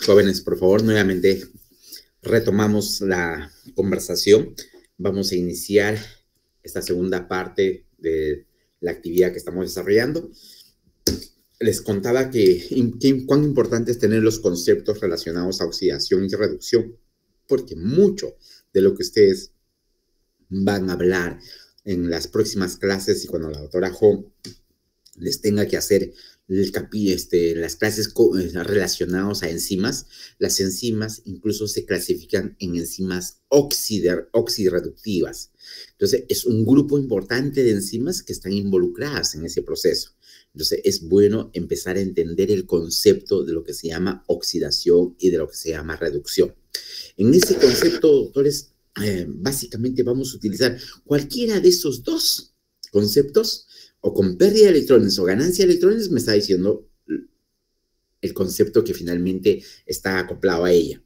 Jóvenes, por favor, nuevamente retomamos la conversación. Vamos a iniciar esta segunda parte de la actividad que estamos desarrollando. Les contaba cuán importante es tener los conceptos relacionados a oxidación y reducción, porque mucho de lo que ustedes van a hablar en las próximas clases y cuando la doctora Ho les tenga que hacer las clases relacionadas a enzimas, las enzimas incluso se clasifican en enzimas oxirreductivas. Entonces, es un grupo importante de enzimas que están involucradas en ese proceso. Entonces, es bueno empezar a entender el concepto de lo que se llama oxidación y de lo que se llama reducción. En ese concepto, doctores, básicamente vamos a utilizar cualquiera de esos dos conceptos, o con pérdida de electrones o ganancia de electrones, me está diciendo el concepto que finalmente está acoplado a ella.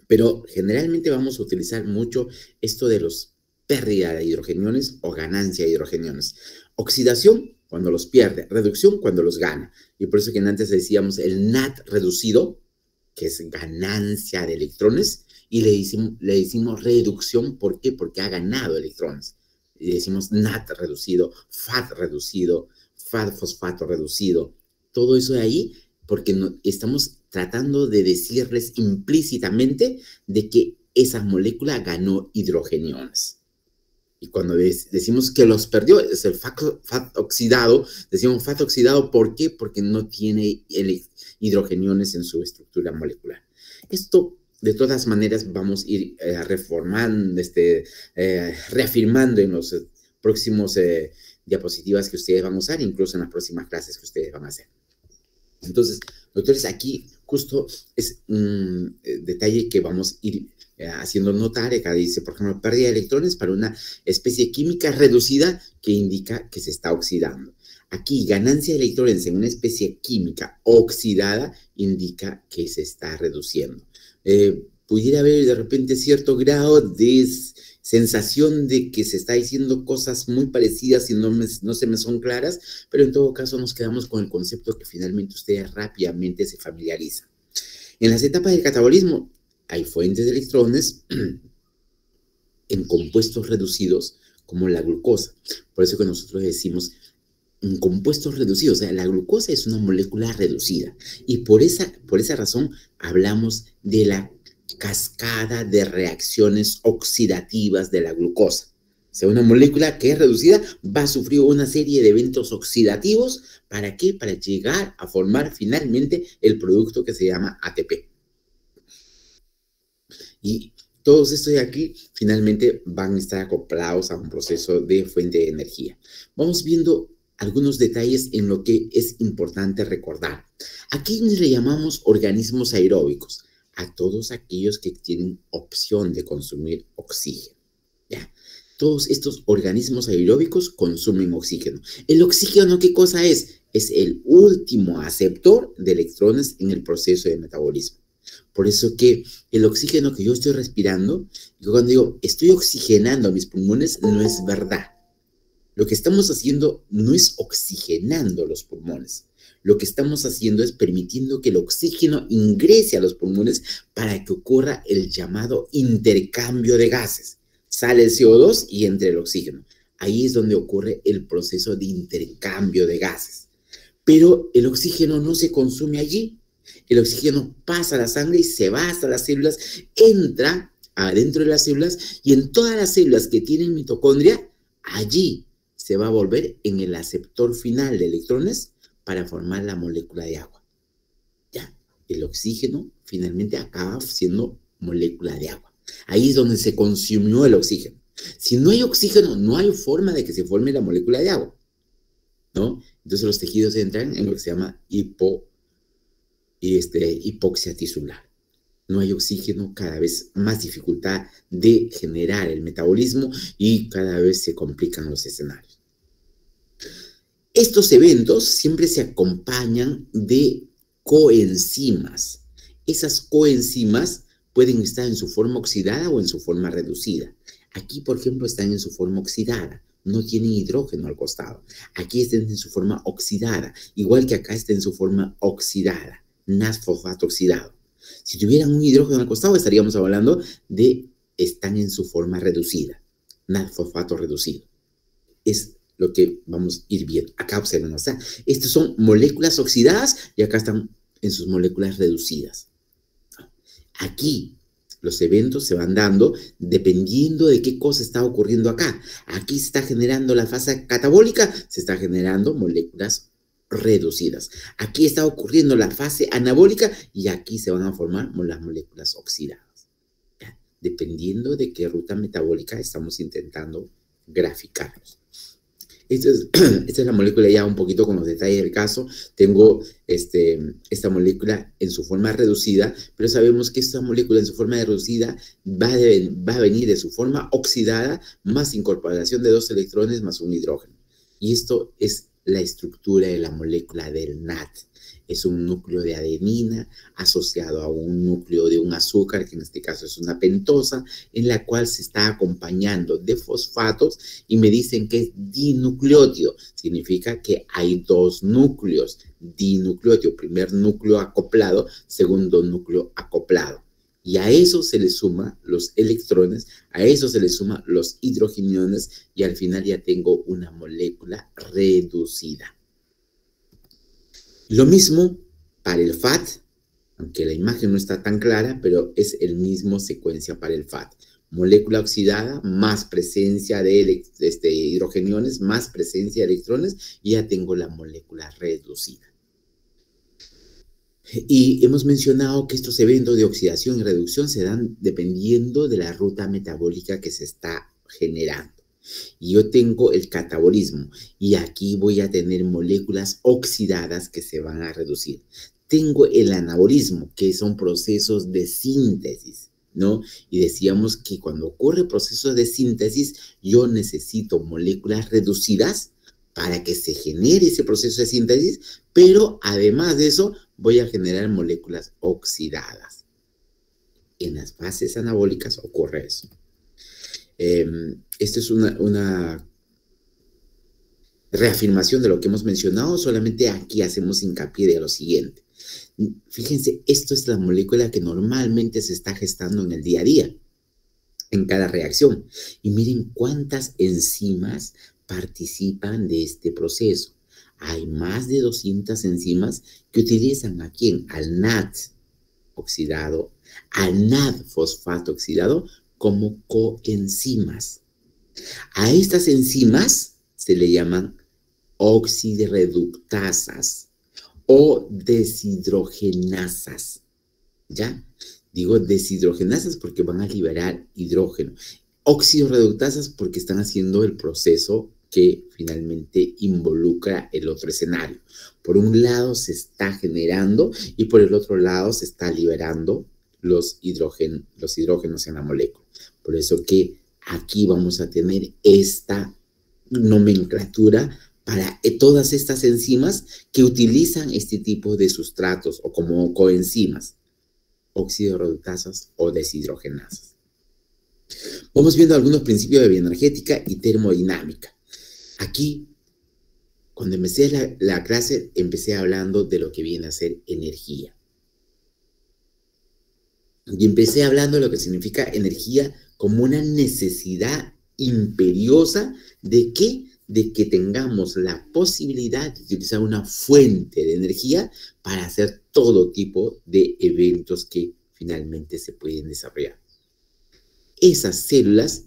Pero generalmente vamos a utilizar mucho esto de los pérdida de hidrogeniones o ganancia de hidrogeniones. Oxidación, cuando los pierde. Reducción, cuando los gana. Y por eso que antes decíamos el NAT reducido, que es ganancia de electrones, y le decimos reducción, ¿por qué? Porque ha ganado electrones. Y decimos NAT reducido, FAT reducido, FAT fosfato reducido. Todo eso de ahí, porque estamos tratando de decirles implícitamente de que esa molécula ganó hidrogeniones. Y cuando decimos que los perdió, es el FAT oxidado, decimos FAT oxidado, ¿por qué? Porque no tiene hidrogeniones en su estructura molecular. Esto, de todas maneras, vamos a ir reformando, reafirmando en los próximos diapositivas que ustedes van a usar, incluso en las próximas clases que ustedes van a hacer. Entonces, doctores, aquí justo es un detalle que vamos a ir haciendo notar. Acá dice, por ejemplo, pérdida de electrones para una especie química reducida que indica que se está oxidando. Aquí, ganancia de electrones en una especie química oxidada indica que se está reduciendo. Pudiera haber de repente cierto grado de sensación de que se está diciendo cosas muy parecidas y no se me son claras, pero en todo caso nos quedamos con el concepto que finalmente ustedes rápidamente se familiarizan. En las etapas del catabolismo hay fuentes de electrones en compuestos reducidos como la glucosa. Por eso que nosotros decimos en compuestos reducidos, o sea, la glucosa es una molécula reducida y por esa razón hablamos de la cascada de reacciones oxidativas de la glucosa. O sea, una molécula que es reducida va a sufrir una serie de eventos oxidativos. ¿Para qué? Para llegar a formar finalmente el producto que se llama ATP. Y todos estos de aquí finalmente van a estar acoplados a un proceso de fuente de energía. Vamos viendo algunos detalles en lo que es importante recordar. ¿A quiénes le llamamos organismos aeróbicos? A todos aquellos que tienen opción de consumir oxígeno. ¿Ya? Todos estos organismos aeróbicos consumen oxígeno. ¿El oxígeno qué cosa es? Es el último aceptor de electrones en el proceso de metabolismo. Por eso que el oxígeno que yo estoy respirando, yo cuando digo estoy oxigenando mis pulmones, no es verdad. Lo que estamos haciendo no es oxigenando los pulmones. Lo que estamos haciendo es permitiendo que el oxígeno ingrese a los pulmones para que ocurra el llamado intercambio de gases. Sale el CO2 y entra el oxígeno. Ahí es donde ocurre el proceso de intercambio de gases. Pero el oxígeno no se consume allí. El oxígeno pasa a la sangre y se va hasta las células, entra adentro de las células y en todas las células que tienen mitocondria, allí se va a volver en el aceptor final de electrones para formar la molécula de agua. Ya, el oxígeno finalmente acaba siendo molécula de agua. Ahí es donde se consumió el oxígeno. Si no hay oxígeno, no hay forma de que se forme la molécula de agua, ¿no? Entonces los tejidos entran en lo que se llama hipoxia tisular. No hay oxígeno, cada vez más dificultad de generar el metabolismo y cada vez se complican los escenarios. Estos eventos siempre se acompañan de coenzimas. Esas coenzimas pueden estar en su forma oxidada o en su forma reducida. Aquí, por ejemplo, están en su forma oxidada. No tienen hidrógeno al costado. Aquí están en su forma oxidada. Igual que acá está en su forma oxidada. NAD-fosfato oxidado. Si tuvieran un hidrógeno al costado, estaríamos hablando de están en su forma reducida, NAD-fosfato reducido. Es lo que vamos a ir viendo. Acá observen, o sea, estas son moléculas oxidadas y acá están en sus moléculas reducidas. Aquí los eventos se van dando dependiendo de qué cosa está ocurriendo acá. Aquí se está generando la fase catabólica, se está generando moléculas reducidas. Aquí está ocurriendo la fase anabólica y aquí se van a formar las moléculas oxidadas. ¿Ya? Dependiendo de qué ruta metabólica estamos intentando graficar. Esta es la molécula ya un poquito con los detalles del caso. Tengo esta molécula en su forma reducida, pero sabemos que esta molécula en su forma reducida va a venir de su forma oxidada más incorporación de 2 electrones más un hidrógeno. Y esto es la estructura de la molécula del NAD. Es un núcleo de adenina asociado a un núcleo de un azúcar, que en este caso es una pentosa, en la cual se está acompañando de fosfatos y me dicen que es dinucleótido. Significa que hay 2 núcleos, dinucleótido, primer núcleo acoplado, segundo núcleo acoplado. Y a eso se le suman los electrones, a eso se le suman los hidrogeniones y al final ya tengo una molécula reducida. Lo mismo para el FAT, aunque la imagen no está tan clara, pero es el mismo secuencia para el FAT. Molécula oxidada, más presencia de hidrogeniones, más presencia de electrones, y ya tengo la molécula reducida. Y hemos mencionado que estos eventos de oxidación y reducción se dan dependiendo de la ruta metabólica que se está generando. Y yo tengo el catabolismo y aquí voy a tener moléculas oxidadas que se van a reducir. Tengo el anabolismo, que son procesos de síntesis, ¿no? Y decíamos que cuando ocurre procesos de síntesis, yo necesito moléculas reducidas para que se genere ese proceso de síntesis, pero además de eso, voy a generar moléculas oxidadas. En las fases anabólicas ocurre eso. Esto es una reafirmación de lo que hemos mencionado, solamente aquí hacemos hincapié de lo siguiente. Fíjense, esto es la molécula que normalmente se está gestando en el día a día, en cada reacción. Y miren cuántas enzimas participan de este proceso. Hay más de 200 enzimas que utilizan ¿a quién? Al NAD oxidado, al NAD-fosfato oxidado, como coenzimas. A estas enzimas se le llaman oxidorreductasas o deshidrogenasas. ¿Ya? Digo deshidrogenasas porque van a liberar hidrógeno. Oxidorreductasas porque están haciendo el proceso que finalmente involucra el otro escenario. Por un lado se está generando y por el otro lado se está liberando los hidrógenos en la molécula. Por eso que aquí vamos a tener esta nomenclatura para todas estas enzimas que utilizan este tipo de sustratos o como coenzimas, oxidorreductasas o deshidrogenasas. Vamos viendo algunos principios de bioenergética y termodinámica. Aquí, cuando empecé la clase, empecé hablando de lo que viene a ser energía. Y empecé hablando de lo que significa energía como una necesidad imperiosa de que tengamos la posibilidad de utilizar una fuente de energía para hacer todo tipo de eventos que finalmente se pueden desarrollar. Esas células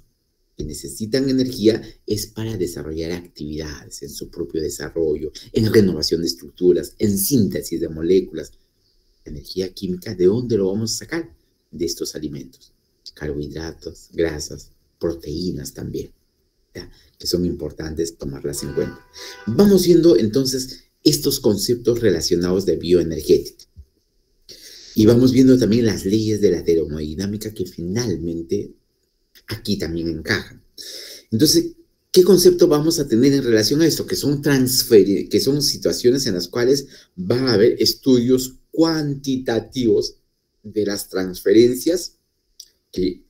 que necesitan energía es para desarrollar actividades en su propio desarrollo, en renovación de estructuras, en síntesis de moléculas. Energía química, ¿de dónde lo vamos a sacar? De estos alimentos, carbohidratos, grasas, proteínas también, ¿ya? Que son importantes tomarlas en cuenta. Vamos viendo entonces estos conceptos relacionados de bioenergética. Y vamos viendo también las leyes de la termodinámica que finalmente aquí también encajan. Entonces, ¿qué concepto vamos a tener en relación a esto? Que son situaciones en las cuales va a haber estudios cuantitativos de las transferencias que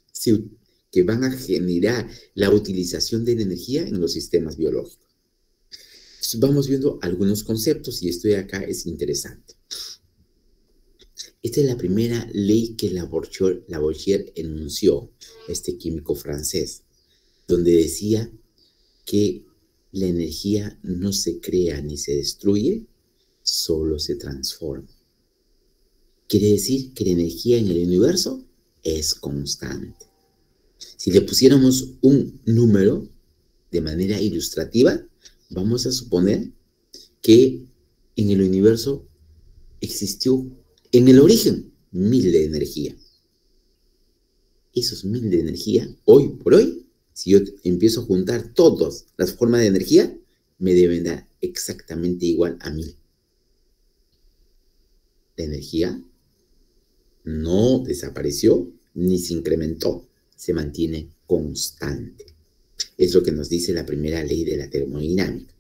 van a generar la utilización de la energía en los sistemas biológicos. Entonces, vamos viendo algunos conceptos y esto de acá es interesante. Esta es la primera ley que Lavoisier enunció, este químico francés, donde decía que la energía no se crea ni se destruye, solo se transforma. Quiere decir que la energía en el universo es constante. Si le pusiéramos un número de manera ilustrativa, vamos a suponer que en el universo existió en el origen 1000 de energía. Esos 1000 de energía, hoy por hoy, si yo empiezo a juntar todas las formas de energía, me deben dar exactamente igual a 1000. La energía no desapareció ni se incrementó, se mantiene constante. Es lo que nos dice la primera ley de la termodinámica.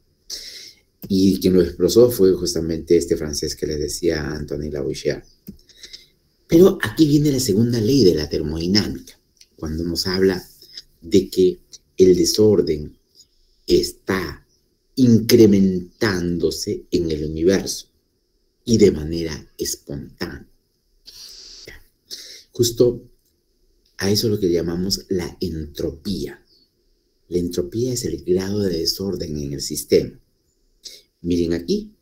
Y quien lo expresó fue justamente este francés que les decía Antoine Lavoisier. Pero aquí viene la segunda ley de la termodinámica, cuando nos habla de que el desorden está incrementándose en el universo y de manera espontánea. Justo a eso es lo que llamamos la entropía. La entropía es el grado de desorden en el sistema. Miren aquí,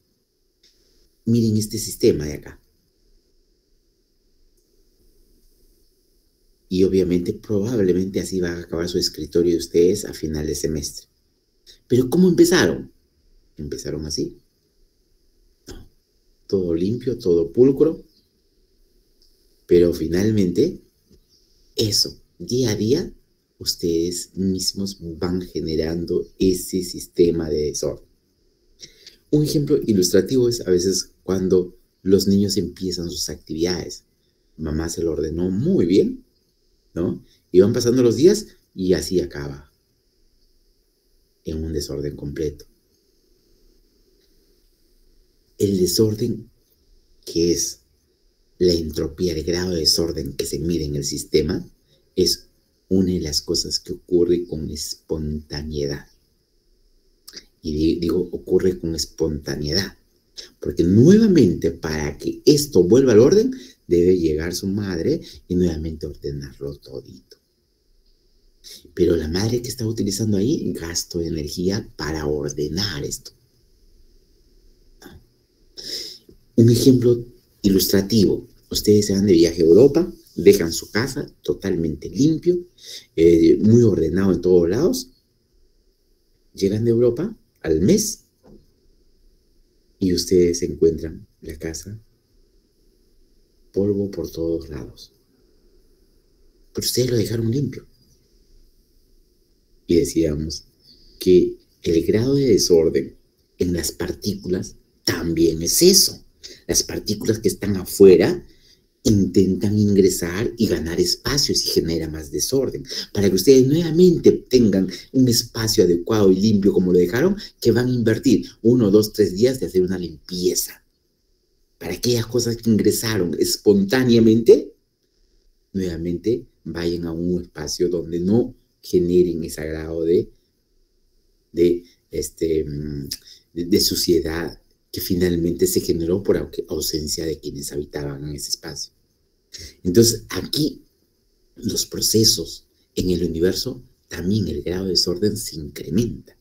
miren este sistema de acá. Y obviamente, probablemente así va a acabar su escritorio de ustedes a final de semestre. Pero ¿cómo empezaron? Empezaron así. No, todo limpio, todo pulcro. Pero finalmente, eso, día a día, ustedes mismos van generando ese sistema de desorden. Un ejemplo ilustrativo es a veces cuando los niños empiezan sus actividades. Mamá se lo ordenó muy bien, ¿no? Y van pasando los días y así acaba en un desorden completo. El desorden, que es la entropía, el grado de desorden que se mide en el sistema, es una de las cosas que ocurre con espontaneidad. Y digo, ocurre con espontaneidad, porque nuevamente para que esto vuelva al orden, debe llegar su madre y nuevamente ordenarlo todito. Pero la madre que está utilizando ahí, gasto de energía para ordenar esto. Un ejemplo ilustrativo. Ustedes se van de viaje a Europa, dejan su casa totalmente limpio, muy ordenado en todos lados. Llegan de Europa al mes y ustedes encuentran la casa polvo por todos lados. Pero ustedes lo dejaron limpio. Y decíamos que el grado de desorden en las partículas también es eso. Las partículas que están afuera intentan ingresar y ganar espacios y genera más desorden. Para que ustedes nuevamente tengan un espacio adecuado y limpio como lo dejaron, que van a invertir 1, 2, 3 días de hacer una limpieza. Para aquellas cosas que ingresaron espontáneamente, nuevamente vayan a un espacio donde no generen ese grado de suciedad que finalmente se generó por ausencia de quienes habitaban en ese espacio. Entonces, aquí los procesos en el universo, también el grado de desorden se incrementa.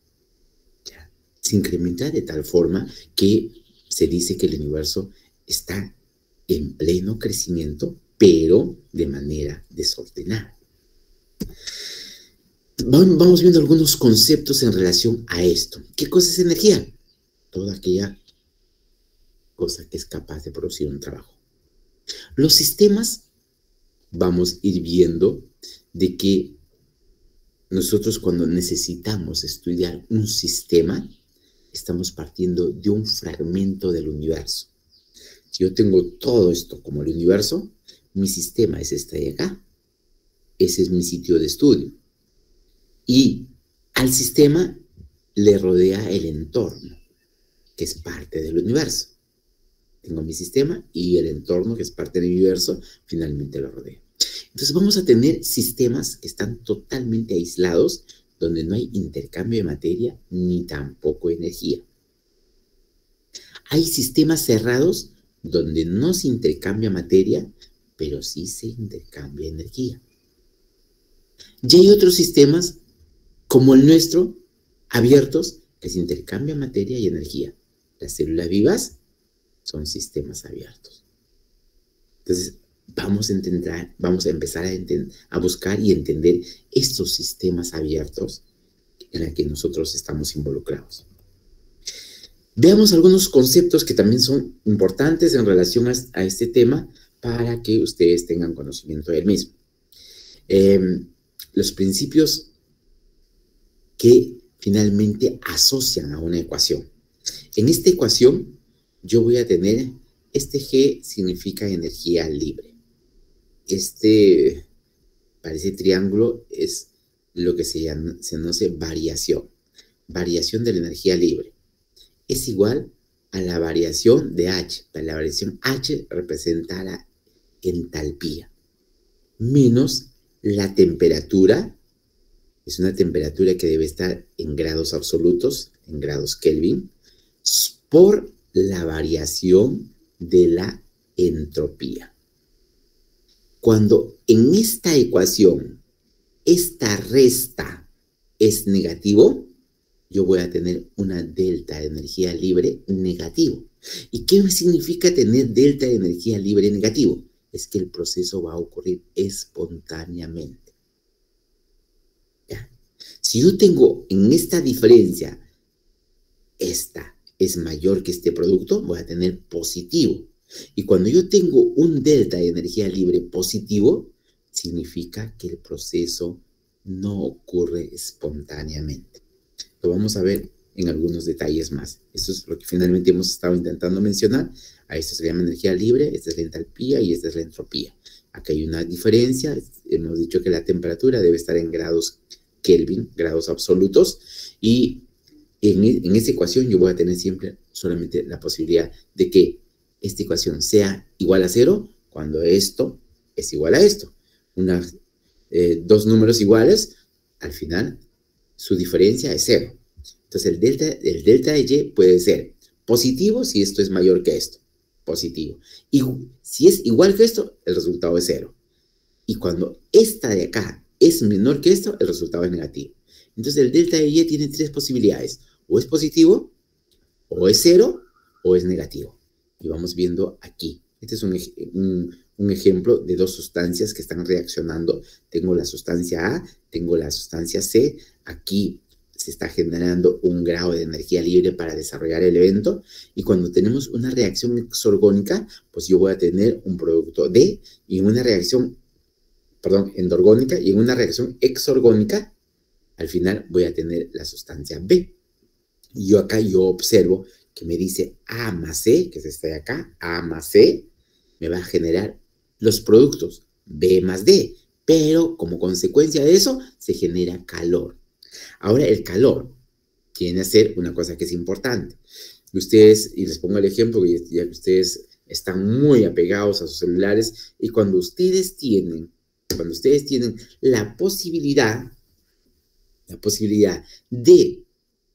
¿Ya? Se incrementa de tal forma que se dice que el universo está en pleno crecimiento, pero de manera desordenada. Vamos viendo algunos conceptos en relación a esto. ¿Qué cosa es energía? Toda aquella cosa que es capaz de producir un trabajo. Los sistemas, vamos a ir viendo de que nosotros cuando necesitamos estudiar un sistema, estamos partiendo de un fragmento del universo. Si yo tengo todo esto como el universo, mi sistema es este de acá. Ese es mi sitio de estudio. Y al sistema le rodea el entorno, que es parte del universo. Tengo mi sistema y el entorno, que es parte del universo, finalmente lo rodea. Entonces vamos a tener sistemas que están totalmente aislados, donde no hay intercambio de materia ni tampoco energía. Hay sistemas cerrados donde no se intercambia materia, pero sí se intercambia energía. Y hay otros sistemas, como el nuestro, abiertos, que se intercambian materia y energía. Las células vivas son sistemas abiertos. Entonces, vamos a empezar a buscar y entender estos sistemas abiertos en los que nosotros estamos involucrados. Veamos algunos conceptos que también son importantes en relación a este tema para que ustedes tengan conocimiento del mismo. Los principios que finalmente asocian a una ecuación. En esta ecuación yo voy a tener, este G significa energía libre. Para ese triángulo es lo que se conoce variación. Variación de la energía libre. Es igual a la variación de H. La variación H representa la entalpía. Menos la temperatura. Es una temperatura que debe estar en grados absolutos, en grados Kelvin, por la variación de la entropía. Cuando en esta ecuación esta resta es negativo, yo voy a tener una delta de energía libre negativo. ¿Y qué significa tener delta de energía libre negativo? Es que el proceso va a ocurrir espontáneamente. ¿Ya? Si yo tengo en esta diferencia, esta es mayor que este producto, voy a tener positivo. Y cuando yo tengo un delta de energía libre positivo, significa que el proceso no ocurre espontáneamente. Lo vamos a ver en algunos detalles más. Esto es lo que finalmente hemos estado intentando mencionar. A esto se le llama energía libre, esta es la entalpía y esta es la entropía. Acá hay una diferencia. Hemos dicho que la temperatura debe estar en grados Kelvin, grados absolutos, y en esta ecuación yo voy a tener siempre solamente la posibilidad de que esta ecuación sea igual a 0 cuando esto es igual a esto. Dos números iguales, al final su diferencia es 0. Entonces el delta de Y puede ser positivo si esto es mayor que esto. Positivo. Y si es igual que esto, el resultado es 0. Y cuando esta de acá es menor que esto, el resultado es negativo. Entonces el delta de Y tiene tres posibilidades. O es positivo, o es 0, o es negativo. Y vamos viendo aquí. Este es un ejemplo de dos sustancias que están reaccionando. Tengo la sustancia A, tengo la sustancia C. Aquí se está generando un grado de energía libre para desarrollar el evento. Y cuando tenemos una reacción exorgónica, pues yo voy a tener un producto D y una reacción, endorgónica, y en una reacción exorgónica, al final voy a tener la sustancia B. Y yo acá observo que me dice A más C, que es esta de acá, A más C, me va a generar los productos B más D. Pero como consecuencia de eso, se genera calor. Ahora el calor viene a ser una cosa que es importante. Ustedes, y les pongo el ejemplo, ya que ustedes están muy apegados a sus celulares, y cuando ustedes tienen la posibilidad de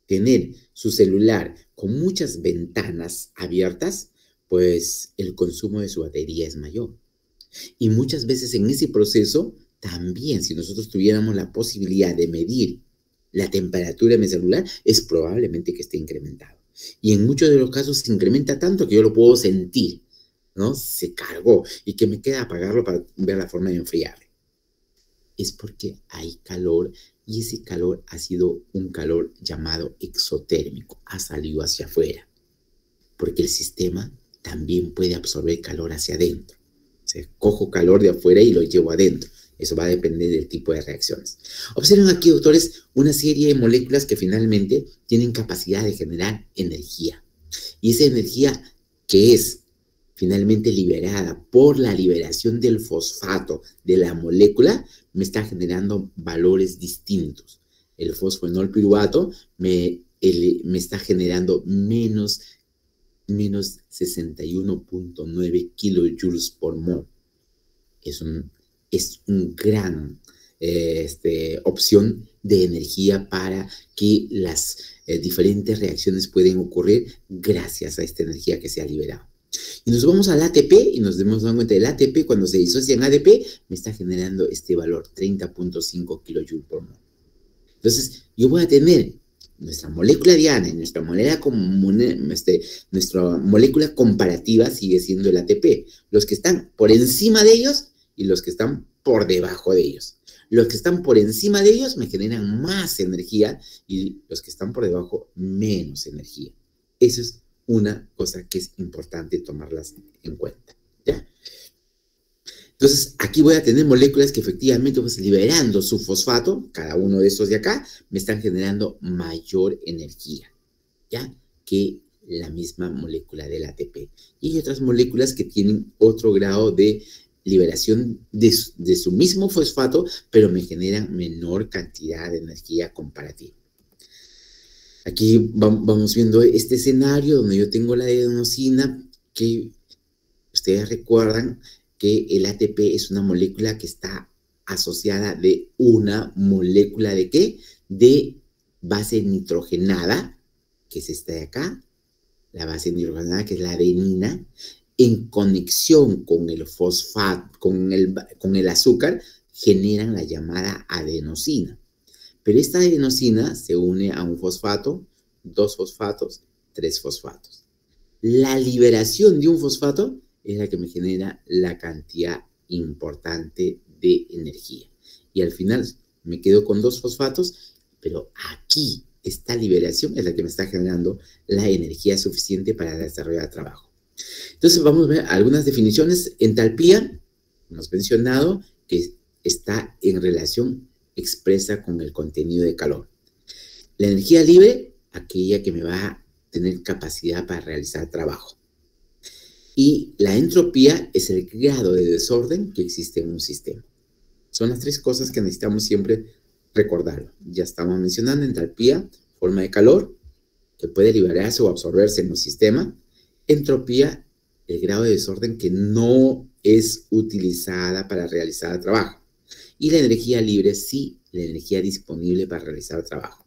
tener su celular con muchas ventanas abiertas, pues el consumo de su batería es mayor. Y muchas veces en ese proceso, también si nosotros tuviéramos la posibilidad de medir la temperatura de mi celular, es probablemente que esté incrementado. Y en muchos de los casos se incrementa tanto que yo lo puedo sentir, ¿no? Se cargó y que me queda apagarlo para ver la forma de enfriarlo. Es porque hay calor y ese calor ha sido un calor llamado exotérmico, ha salido hacia afuera, porque el sistema también puede absorber calor hacia adentro. O sea, cojo calor de afuera y lo llevo adentro. Eso va a depender del tipo de reacciones. Observen aquí, doctores, una serie de moléculas que finalmente tienen capacidad de generar energía. Y esa energía que es finalmente liberada por la liberación del fosfato de la molécula, me está generando valores distintos. El fosfonol piruvato me está generando menos 61.9 kilojoules por mol. Es un gran opción de energía para que las diferentes reacciones pueden ocurrir gracias a esta energía que se ha liberado. Y nos vamos al ATP y nos damos cuenta del ATP, cuando se disocia en ADP, me está generando este valor, 30.5 kJ por mol. Entonces, yo voy a tener nuestra molécula diana y nuestra molécula comparativa sigue siendo el ATP. Los que están por encima de ellos y los que están por debajo de ellos. Los que están por encima de ellos me generan más energía y los que están por debajo menos energía. Eso es una cosa que es importante tomarlas en cuenta, ¿ya? Entonces, aquí voy a tener moléculas que efectivamente, pues, liberando su fosfato, cada uno de estos de acá, me están generando mayor energía, ¿ya? Que la misma molécula del ATP. Y hay otras moléculas que tienen otro grado de liberación de su mismo fosfato, pero me generan menor cantidad de energía comparativa. Aquí vamos viendo este escenario donde yo tengo la adenosina, que ustedes recuerdan que el ATP es una molécula que está asociada de una molécula ¿de qué? De base nitrogenada, que es esta de acá, la base nitrogenada, que es la adenina, en conexión con el fosfato, con el azúcar, generan la llamada adenosina. Pero esta adenosina se une a un fosfato, 2 fosfatos, 3 fosfatos. La liberación de un fosfato es la que me genera la cantidad importante de energía. Y al final me quedo con 2 fosfatos, pero aquí esta liberación es la que me está generando la energía suficiente para desarrollar trabajo. Entonces vamos a ver algunas definiciones. Entalpía, hemos mencionado que está en relación expresa con el contenido de calor. La energía libre, aquella que me va a tener capacidad para realizar trabajo. Y la entropía es el grado de desorden que existe en un sistema. Son las 3 cosas que necesitamos siempre recordarlo. Ya estamos mencionando entalpía, forma de calor, que puede liberarse o absorberse en un sistema. Entropía, el grado de desorden que no es utilizada para realizar el trabajo. Y la energía libre, sí, la energía disponible para realizar el trabajo.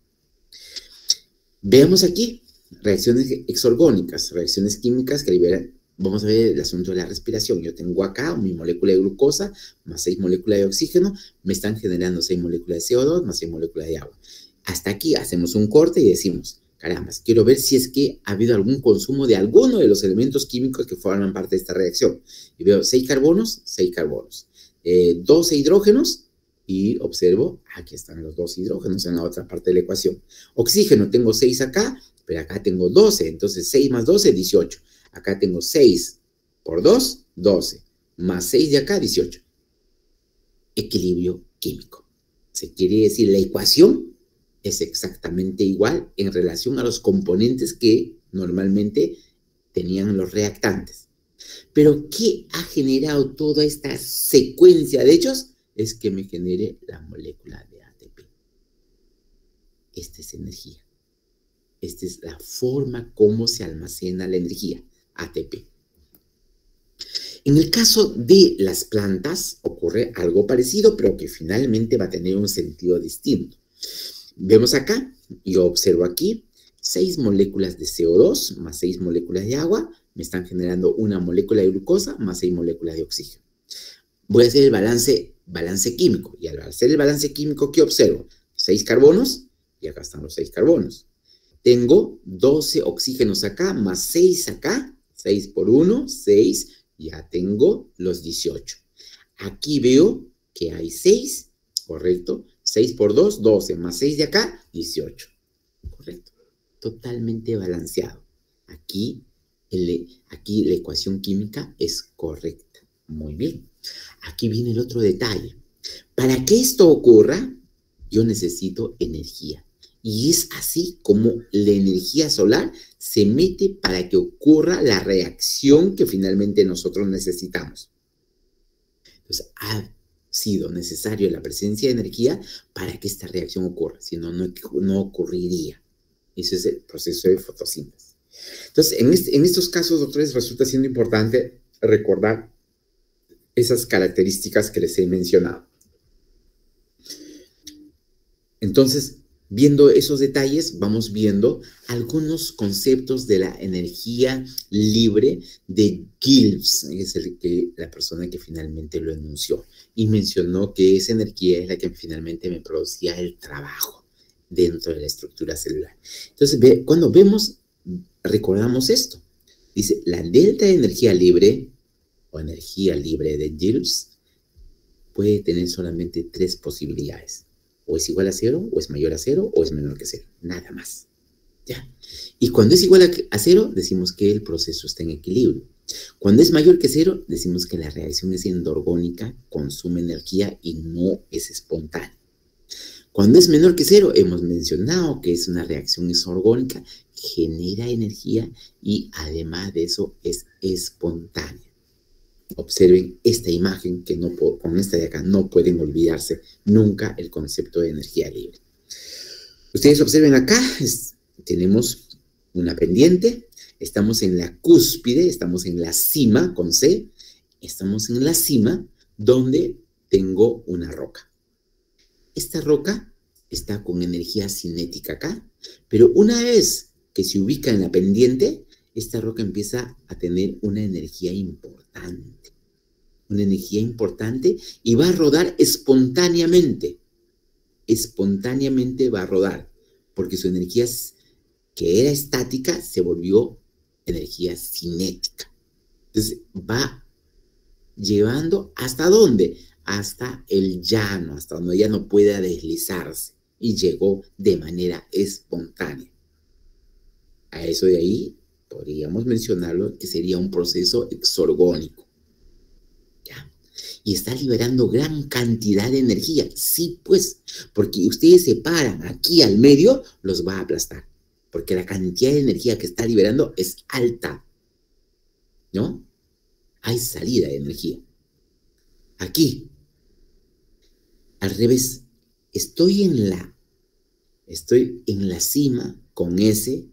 Veamos aquí reacciones exorgónicas, reacciones químicas que liberan. Vamos a ver el asunto de la respiración. Yo tengo acá mi molécula de glucosa más 6 moléculas de oxígeno. Me están generando 6 moléculas de CO2 más 6 moléculas de agua. Hasta aquí hacemos un corte y decimos, caramba, quiero ver si es que ha habido algún consumo de alguno de los elementos químicos que forman parte de esta reacción. Y veo 6 carbonos, 6 carbonos. 12 hidrógenos y observo, aquí están los 2 hidrógenos en la otra parte de la ecuación. Oxígeno, tengo 6 acá, pero acá tengo 12, entonces 6 más 12, 18. Acá tengo 6 por 2, 12, más 6 de acá, 18. Equilibrio químico. Se quiere decir, la ecuación es exactamente igual en relación a los componentes que normalmente tenían los reactantes. Pero ¿qué ha generado toda esta secuencia de hechos? Es que me genere la molécula de ATP. Esta es energía. Esta es la forma como se almacena la energía, ATP. En el caso de las plantas ocurre algo parecido, pero que finalmente va a tener un sentido distinto. Vemos acá, yo observo aquí, 6 moléculas de CO2 más 6 moléculas de agua me están generando una molécula de glucosa más 6 moléculas de oxígeno. Voy a hacer el balance químico. Y al hacer el balance químico, ¿qué observo? 6 carbonos, y acá están los 6 carbonos. Tengo 12 oxígenos acá, más 6 acá, 6 por 1, 6, ya tengo los 18. Aquí veo que hay 6, correcto, 6 por 2, 12, más 6 de acá, 18. Correcto, totalmente balanceado. Aquí la ecuación química es correcta. Muy bien. Aquí viene el otro detalle. Para que esto ocurra, yo necesito energía. Y es así como la energía solar se mete para que ocurra la reacción que finalmente nosotros necesitamos. Entonces, ha sido necesario la presencia de energía para que esta reacción ocurra. Si no, no ocurriría. Ese es el proceso de fotosíntesis. Entonces, en estos casos, doctores, resulta siendo importante recordar esas características que les he mencionado. Entonces, Viendo esos detalles, vamos viendo algunos conceptos de la energía libre de Gibbs, es la persona que finalmente lo enunció, y mencionó que esa energía es la que finalmente me producía el trabajo dentro de la estructura celular. Entonces, cuando recordamos esto. Dice, la delta de energía libre, o energía libre de Gibbs, puede tener solamente 3 posibilidades. O es igual a 0, o es mayor a 0, o es menor que 0. Nada más. ¿Ya? Y cuando es igual a 0, decimos que el proceso está en equilibrio. Cuando es mayor que 0, decimos que la reacción es endorgónica, consume energía y no es espontánea. Cuando es menor que 0, hemos mencionado que es una reacción isorgónica, genera energía y además de eso es espontánea. Observen esta imagen que con esta de acá no pueden olvidarse nunca el concepto de energía libre. Ustedes observen acá, tenemos una pendiente, estamos en la cúspide, estamos en la cima con C, estamos en la cima donde tengo una roca. Esta roca está con energía cinética acá, pero una vez que se ubica en la pendiente, esta roca empieza a tener una energía importante. Una energía importante y va a rodar espontáneamente. Espontáneamente va a rodar, porque su energía que era estática se volvió energía cinética. Entonces va llevando ¿hasta dónde? Hasta el llano, hasta donde ya no pueda deslizarse. Y llegó de manera espontánea. A eso de ahí podríamos mencionarlo que sería un proceso exorgónico. ¿Ya? Y está liberando gran cantidad de energía. Sí, pues, porque ustedes se paran aquí al medio, los va a aplastar. Porque la cantidad de energía que está liberando es alta. ¿No? Hay salida de energía. Aquí, al revés, estoy en la cima con S,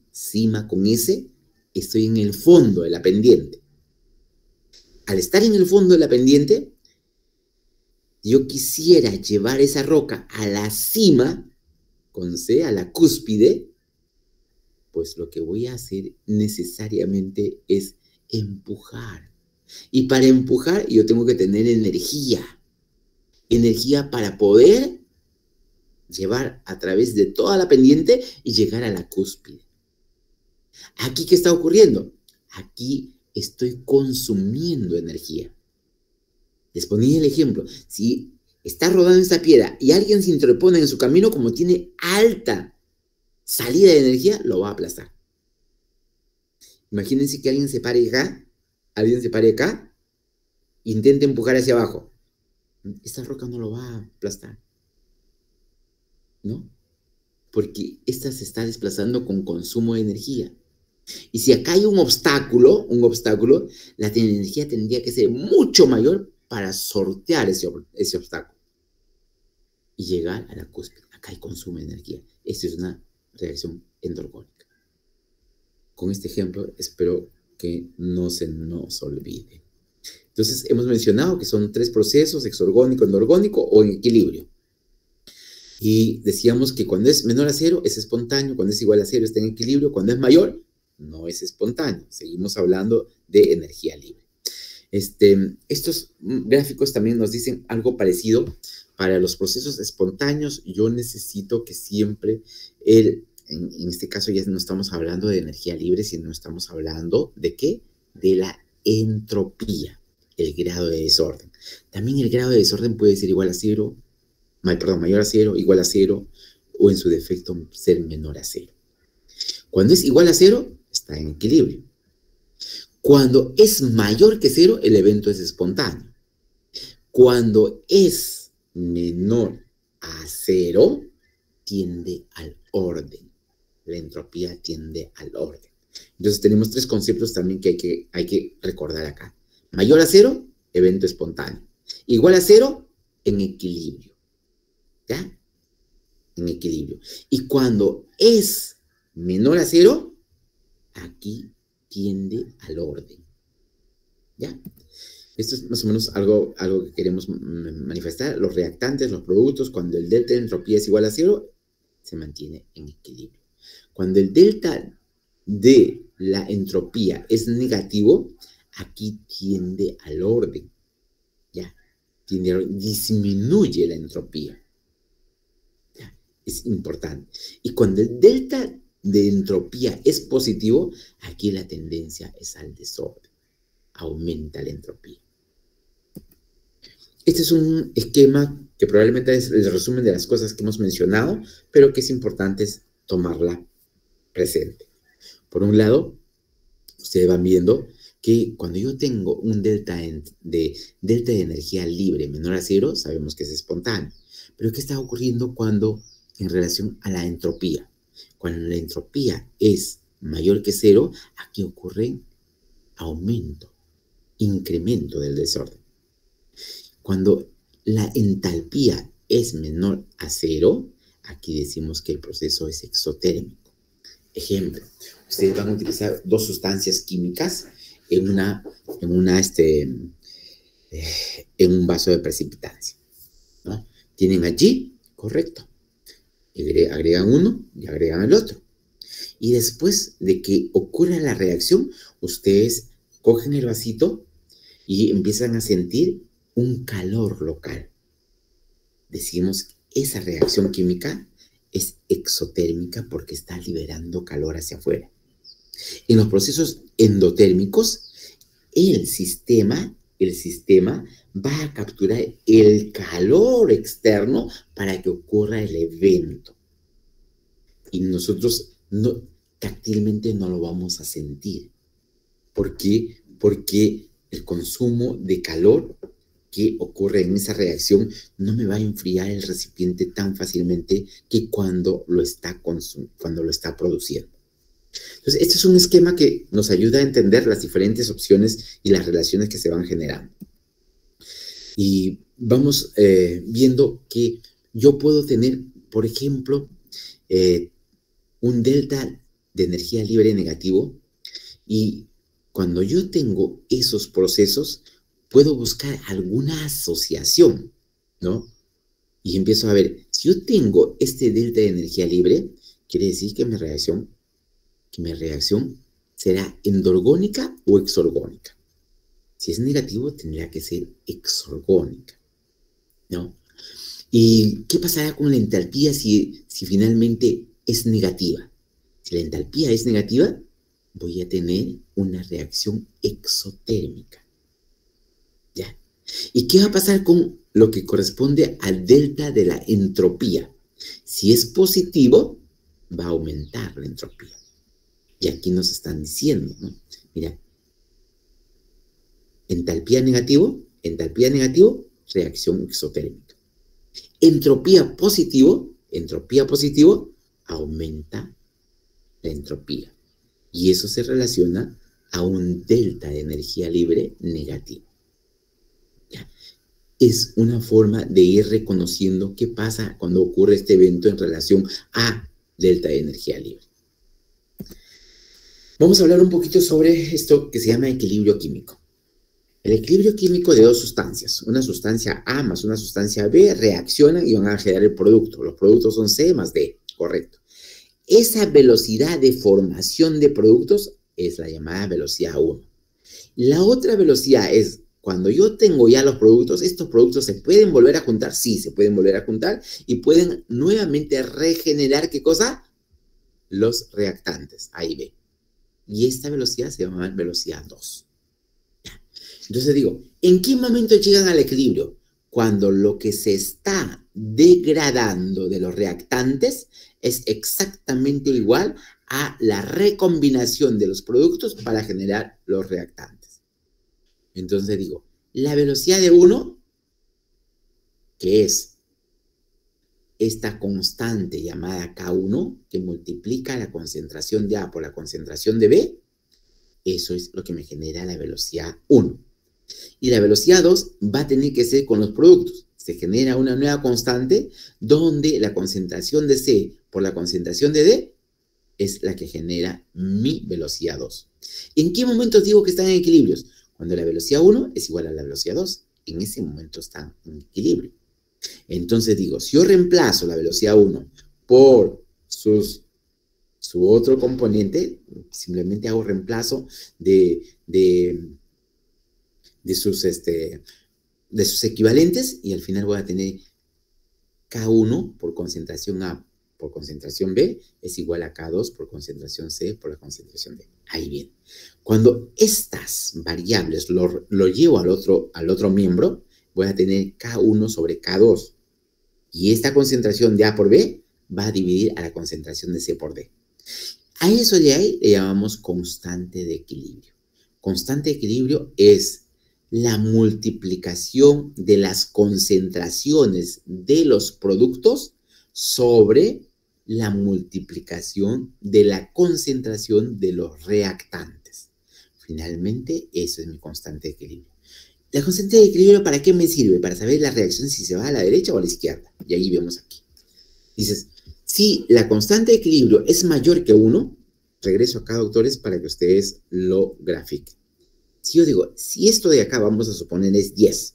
estoy en el fondo de la pendiente. Al estar en el fondo de la pendiente, yo quisiera llevar esa roca a la cima, con C, a la cúspide, pues lo que voy a hacer necesariamente es empujar. Y para empujar yo tengo que tener energía. Energía para poder llevar a través de toda la pendiente y llegar a la cúspide. ¿Aquí qué está ocurriendo? Aquí estoy consumiendo energía. Les ponía el ejemplo. Si está rodando esta piedra y alguien se interpone en su camino, como tiene alta salida de energía, lo va a aplastar. Imagínense que alguien se pare acá, intente empujar hacia abajo. Esta roca no lo va a aplastar. ¿No? Porque esta se está desplazando con consumo de energía. Y si acá hay un obstáculo, la energía tendría que ser mucho mayor para sortear ese obstáculo y llegar a la cúspide. Acá hay consumo de energía. Esto es una reacción endorgónica. Con este ejemplo, espero que no se nos olvide. Entonces, hemos mencionado que son 3 procesos, exorgónico, endorgónico o en equilibrio. Y decíamos que cuando es menor a 0 es espontáneo, cuando es igual a 0 está en equilibrio, cuando es mayor no es espontáneo. Seguimos hablando de energía libre. Estos gráficos también nos dicen algo parecido. Para los procesos espontáneos, yo necesito que siempre, en este caso ya no estamos hablando de energía libre, sino estamos hablando ¿de qué? De la entropía, el grado de desorden. También el grado de desorden puede ser igual a 0, mayor a 0, igual a 0, o en su defecto ser menor a 0. Cuando es igual a 0, está en equilibrio. Cuando es mayor que 0, el evento es espontáneo. Cuando es menor a 0, tiende al orden. La entropía tiende al orden. Entonces tenemos 3 conceptos también que hay que recordar acá. Mayor a 0, evento espontáneo. Igual a 0, en equilibrio. ¿Ya? En equilibrio. Y cuando es menor a 0, aquí tiende al orden. ¿Ya? Esto es más o menos algo que queremos manifestar. Los reactantes, los productos, cuando el delta de entropía es igual a 0, se mantiene en equilibrio. Cuando el delta de la entropía es negativo, aquí tiende al orden, ¿ya? Disminuye la entropía. ¿Ya? Es importante. Y cuando el delta de entropía es positivo, aquí la tendencia es al desorden. Aumenta la entropía. Este es un esquema que probablemente es el resumen de las cosas que hemos mencionado, pero que es importante tomarla presente. Por un lado, ustedes van viendo que cuando yo tengo un delta de energía libre menor a 0, sabemos que es espontáneo. Pero ¿qué está ocurriendo cuando en relación a la entropía? Cuando la entropía es mayor que 0, aquí ocurre aumento, incremento del desorden. Cuando la entalpía es menor a 0, aquí decimos que el proceso es exotérmico. Ejemplo, ustedes van a utilizar dos sustancias químicas en un vaso de precipitancia, ¿no? Tienen allí, correcto, agregan uno y agregan el otro. Y después de que ocurra la reacción, ustedes cogen el vasito y empiezan a sentir un calor local. Decimos que esa reacción química es exotérmica porque está liberando calor hacia afuera. En los procesos endotérmicos, el sistema va a capturar el calor externo para que ocurra el evento. Y nosotros táctilmente no lo vamos a sentir. ¿Por qué? Porque el consumo de calor que ocurre en esa reacción no me va a enfriar el recipiente tan fácilmente que cuando lo está produciendo. Entonces, este es un esquema que nos ayuda a entender las diferentes opciones y las relaciones que se van generando. Y vamos viendo que yo puedo tener, por ejemplo, un delta de energía libre negativo, y cuando yo tengo esos procesos, puedo buscar alguna asociación, ¿no? Y empiezo a ver, si yo tengo este delta de energía libre, quiere decir que mi reacción será endorgónica o exorgónica. Si es negativo, tendría que ser exorgónica, ¿no? ¿Y qué pasará con la entalpía si finalmente es negativa? Si la entalpía es negativa, voy a tener una reacción exotérmica, ¿ya? ¿Y qué va a pasar con lo que corresponde al delta de la entropía? Si es positivo, va a aumentar la entropía. Y aquí nos están diciendo, ¿no? Mira, entalpía negativo, reacción exotérmica. Entropía positivo, aumenta la entropía. Y eso se relaciona a un delta de energía libre negativo. ¿Ya? Es una forma de ir reconociendo qué pasa cuando ocurre este evento en relación a delta de energía libre. Vamos a hablar un poquito sobre esto que se llama equilibrio químico. El equilibrio químico de dos sustancias, una sustancia A más una sustancia B, reaccionan y van a generar el producto. Los productos son C más D, correcto. Esa velocidad de formación de productos es la llamada velocidad 1. La otra velocidad es cuando yo tengo ya los productos, estos productos se pueden volver a juntar, sí, se pueden volver a juntar y pueden nuevamente regenerar, ¿qué cosa? Los reactantes, A y B. Y esta velocidad se llama velocidad 2. Entonces digo, ¿en qué momento llegan al equilibrio? Cuando lo que se está degradando de los reactantes es exactamente igual a la recombinación de los productos para generar los reactantes. Entonces digo, la velocidad de 1, que es esta constante llamada K1, que multiplica la concentración de A por la concentración de B, eso es lo que me genera la velocidad 1. Y la velocidad 2 va a tener que ser con los productos. Se genera una nueva constante donde la concentración de C por la concentración de D es la que genera mi velocidad 2. ¿En qué momento digo que están en equilibrios? Cuando la velocidad 1 es igual a la velocidad 2. En ese momento están en equilibrio. Entonces digo, si yo reemplazo la velocidad 1 por su otro componente, simplemente hago reemplazo de sus equivalentes y al final voy a tener K1 por concentración A por concentración B es igual a K2 por concentración C por la concentración D. Ahí bien. Cuando estas variables lo llevo al otro miembro, voy a tener K1 sobre K2. Y esta concentración de A por B va a dividir a la concentración de C por D. A eso de ahí le llamamos constante de equilibrio. Constante de equilibrio es la multiplicación de las concentraciones de los productos sobre la multiplicación de la concentración de los reactantes. Finalmente, eso es mi constante de equilibrio. La constante de equilibrio, ¿para qué me sirve? Para saber la reacción si se va a la derecha o a la izquierda. Y ahí vemos aquí. Dices, si la constante de equilibrio es mayor que 1, regreso acá, doctores, para que ustedes lo grafiquen. Si yo digo, si esto de acá vamos a suponer es 10,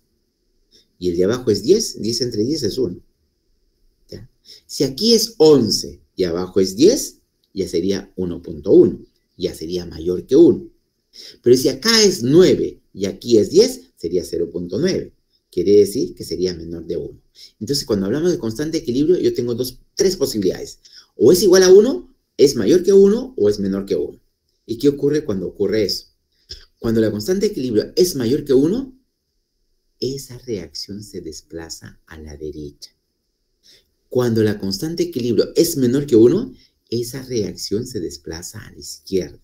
y el de abajo es 10, 10 entre 10 es 1. ¿Ya? Si aquí es 11 y abajo es 10, ya sería 1.1, ya sería mayor que 1. Pero si acá es 9 y aquí es 10, sería 0.9. Quiere decir que sería menor de 1. Entonces, cuando hablamos de constante de equilibrio, yo tengo tres posibilidades. O es igual a 1, es mayor que 1 o es menor que 1. ¿Y qué ocurre cuando ocurre eso? Cuando la constante de equilibrio es mayor que 1, esa reacción se desplaza a la derecha. Cuando la constante de equilibrio es menor que 1, esa reacción se desplaza a la izquierda.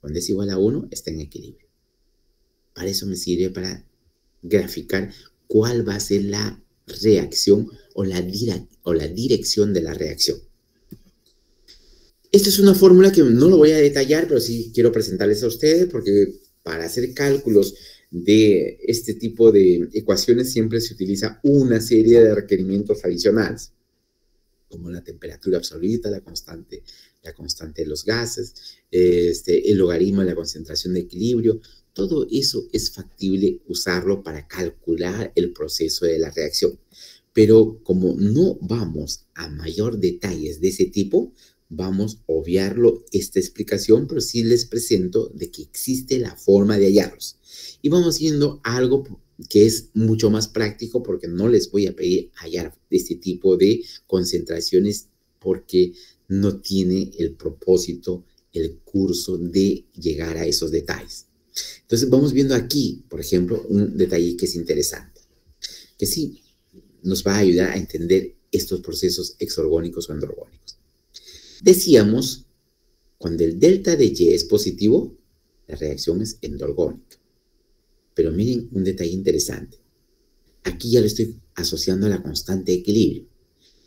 Cuando es igual a 1, está en equilibrio. Para eso me sirve para graficar cuál va a ser la reacción o la dirección de la reacción. Esta es una fórmula que no lo voy a detallar, pero sí quiero presentarles a ustedes porque para hacer cálculos de este tipo de ecuaciones siempre se utiliza una serie de requerimientos adicionales, como la temperatura absoluta, la constante de los gases, el logaritmo de la concentración de equilibrio. Todo eso es factible usarlo para calcular el proceso de la reacción. Pero como no vamos a mayor detalles de ese tipo, vamos a obviarlo esta explicación, pero sí les presento de que existe la forma de hallarlos. Y vamos viendo algo que es mucho más práctico porque no les voy a pedir hallar este tipo de concentraciones porque no tiene el propósito, el curso de llegar a esos detalles. Entonces vamos viendo aquí, por ejemplo, un detalle que es interesante, que sí nos va a ayudar a entender estos procesos exorgónicos o endorgónicos. Decíamos, cuando el delta de Y es positivo, la reacción es endorgónica. Pero miren un detalle interesante. Aquí ya lo estoy asociando a la constante de equilibrio.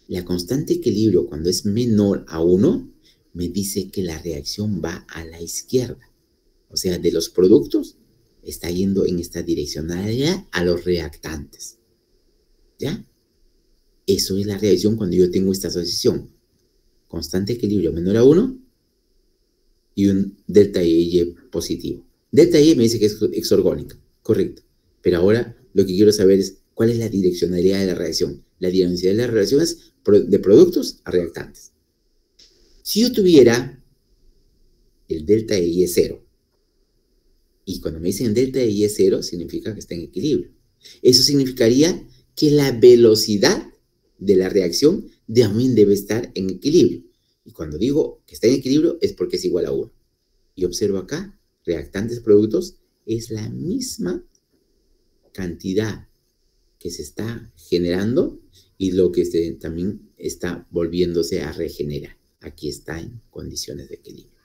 La constante de equilibrio, cuando es menor a 1, me dice que la reacción va a la izquierda. O sea, de los productos, está yendo en esta direccionalidad a los reactantes. ¿Ya? Eso es la reacción cuando yo tengo esta asociación. Constante de equilibrio menor a 1 y un delta Y positivo. Delta Y me dice que es exorgónica. Correcto. Pero ahora lo que quiero saber es cuál es la direccionalidad de la reacción. La direccionalidad de la reacción es de productos a reactantes. Si yo tuviera el delta de Y es 0, y cuando me dicen delta de Y es 0, significa que está en equilibrio. Eso significaría que la velocidad de la reacción también debe estar en equilibrio. Y cuando digo que está en equilibrio es porque es igual a 1. Y observo acá, reactantes, productos, es la misma cantidad que se está generando y lo que también está volviéndose a regenerar. Aquí está en condiciones de equilibrio.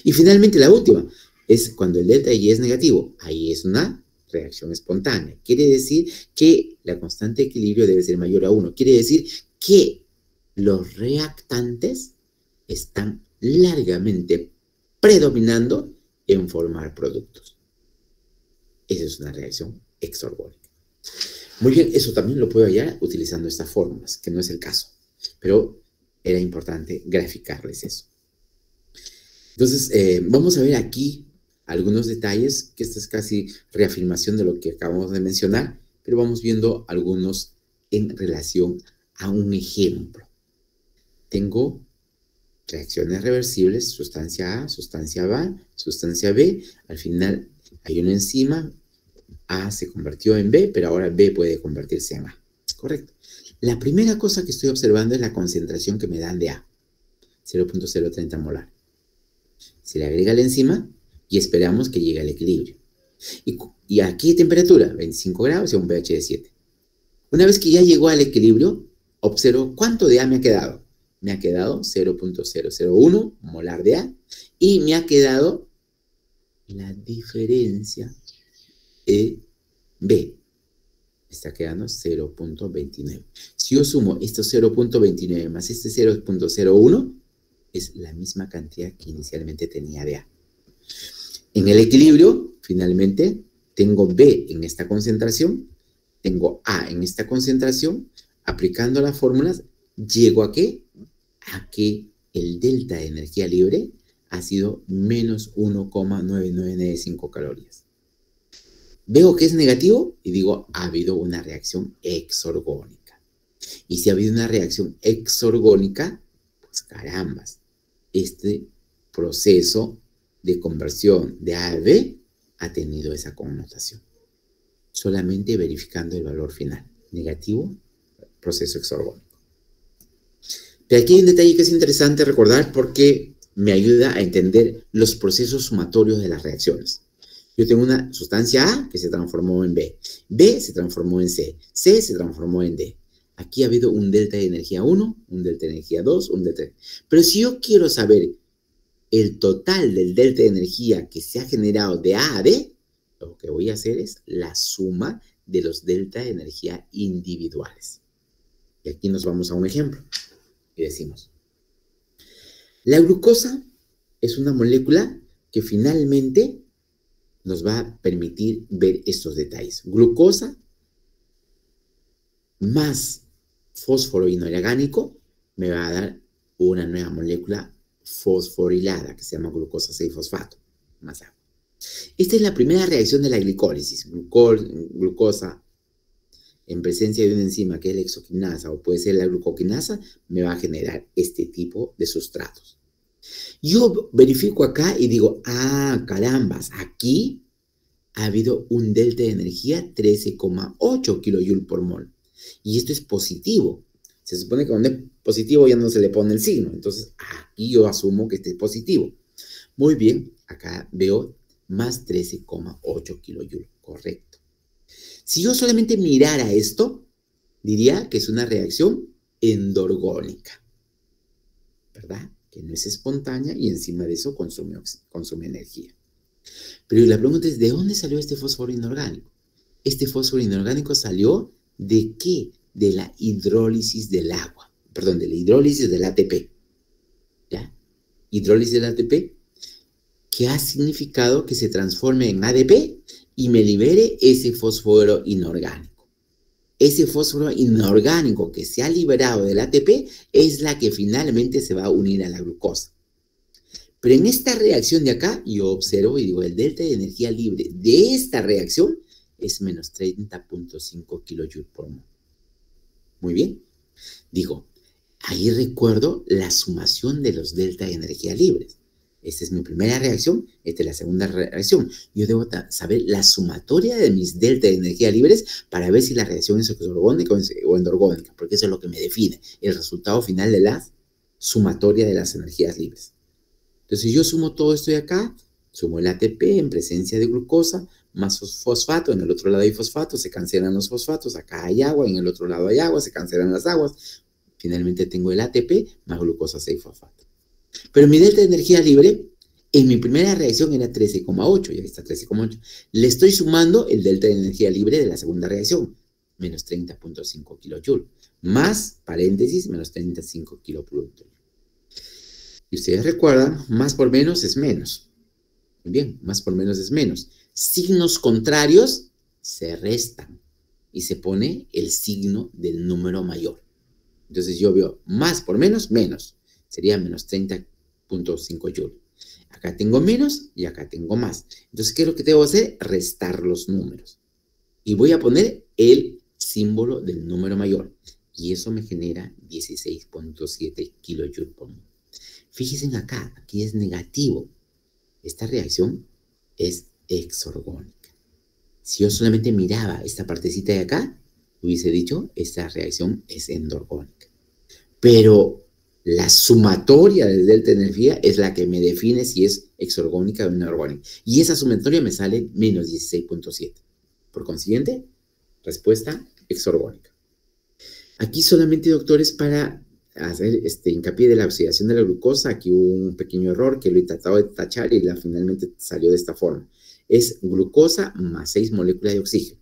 Y finalmente la última es cuando el delta de Y es negativo. Ahí es una reacción espontánea. Quiere decir que la constante de equilibrio debe ser mayor a 1. Quiere decir que los reactantes están largamente predominando en formar productos. Esa es una reacción exorgónica. Muy bien, eso también lo puedo hallar utilizando estas fórmulas, que no es el caso, pero era importante graficarles eso. Entonces, vamos a ver aquí algunos detalles, que esta es casi reafirmación de lo que acabamos de mencionar, pero vamos viendo algunos en relación a un ejemplo. Tengo Reacciones reversibles, sustancia A, sustancia B. Al final hay una enzima, A se convirtió en B, pero ahora B puede convertirse en A. Correcto. La primera cosa que estoy observando es la concentración que me dan de A, 0.030 molar. Se le agrega la enzima y esperamos que llegue al equilibrio. ¿Y aquí qué temperatura? 25 grados y un pH de 7. Una vez que ya llegó al equilibrio, observo cuánto de A me ha quedado. Me ha quedado 0.001 molar de A y me ha quedado la diferencia de B. Me está quedando 0.29. Si yo sumo estos 0.29 más este 0.01, es la misma cantidad que inicialmente tenía de A. En el equilibrio, finalmente, tengo B en esta concentración, tengo A en esta concentración. Aplicando las fórmulas, ¿llego a qué? A que el delta de energía libre ha sido menos 1,9995 calorías. Veo que es negativo y digo, ha habido una reacción exorgónica. Y si ha habido una reacción exorgónica, pues carambas, este proceso de conversión de A a B ha tenido esa connotación. Solamente verificando el valor final. Negativo, proceso exorgónico. Pero aquí hay un detalle que es interesante recordar porque me ayuda a entender los procesos sumatorios de las reacciones. Yo tengo una sustancia A que se transformó en B. B se transformó en C. C se transformó en D. Aquí ha habido un delta de energía 1, un delta de energía 2, un delta de... Pero si yo quiero saber el total del delta de energía que se ha generado de A a D, lo que voy a hacer es la suma de los delta de energía individuales. Y aquí nos vamos a un ejemplo. Y decimos, la glucosa es una molécula que finalmente nos va a permitir ver estos detalles. Glucosa más fósforo inorgánico me va a dar una nueva molécula fosforilada que se llama glucosa 6-fosfato, más agua. Esta es la primera reacción de la glicólisis. Glucosa en presencia de una enzima que es la hexoquinasa o puede ser la glucoquinasa, me va a generar este tipo de sustratos. Yo verifico acá y digo, ah, carambas, aquí ha habido un delta de energía 13,8 kJ por mol. Y esto es positivo. Se supone que cuando es positivo ya no se le pone el signo. Entonces, aquí yo asumo que este es positivo. Muy bien, acá veo más 13,8 kJ, correcto. Si yo solamente mirara esto, diría que es una reacción endorgónica, ¿verdad? Que no es espontánea y encima de eso consume energía. Pero la pregunta es, ¿de dónde salió este fósforo inorgánico? Este fósforo inorgánico salió ¿de qué? De la hidrólisis del agua, perdón, de la hidrólisis del ATP, ¿ya? Hidrólisis del ATP, que ha significado que se transforme en ADP y me libere ese fósforo inorgánico. Ese fósforo inorgánico que se ha liberado del ATP es la que finalmente se va a unir a la glucosa. Pero en esta reacción de acá, yo observo y digo, el delta de energía libre de esta reacción es menos 30,5 kJ por mol. Muy bien. Digo, ahí recuerdo la sumación de los delta de energía libres. Esta es mi primera reacción, esta es la segunda reacción. Yo debo saber la sumatoria de mis delta de energía libres para ver si la reacción es exorgónica o endorgónica, porque eso es lo que me define, el resultado final de la sumatoria de las energías libres. Entonces yo sumo todo esto de acá, sumo el ATP en presencia de glucosa, más fosfato, en el otro lado hay fosfato, se cancelan los fosfatos, acá hay agua, en el otro lado hay agua, se cancelan las aguas. Finalmente tengo el ATP más glucosa 6-fosfato. Pero mi delta de energía libre, en mi primera reacción era 13,8, y ahí está 13,8. Le estoy sumando el delta de energía libre de la segunda reacción, menos 30,5 kJ, más, paréntesis, menos 35 kJ. Y ustedes recuerdan, más por menos es menos. Bien, más por menos es menos. Signos contrarios se restan y se pone el signo del número mayor. Entonces yo veo más por menos, menos. Sería menos 30,5 Joule. Acá tengo menos y acá tengo más. Entonces, ¿qué es lo que debo hacer? Restar los números. Y voy a poner el símbolo del número mayor. Y eso me genera 16,7 kJ por mol. Fíjense acá, aquí es negativo. Esta reacción es exorgónica. Si yo solamente miraba esta partecita de acá, hubiese dicho, esta reacción es endorgónica. Pero la sumatoria del delta de energía es la que me define si es exorgónica o inorgónica. Y esa sumatoria me sale menos 16.7. Por consiguiente, respuesta exorgónica. Aquí solamente, doctores, para hacer hincapié de la oxidación de la glucosa, aquí hubo un pequeño error que lo he tratado de tachar y finalmente salió de esta forma. Es glucosa más 6 moléculas de oxígeno.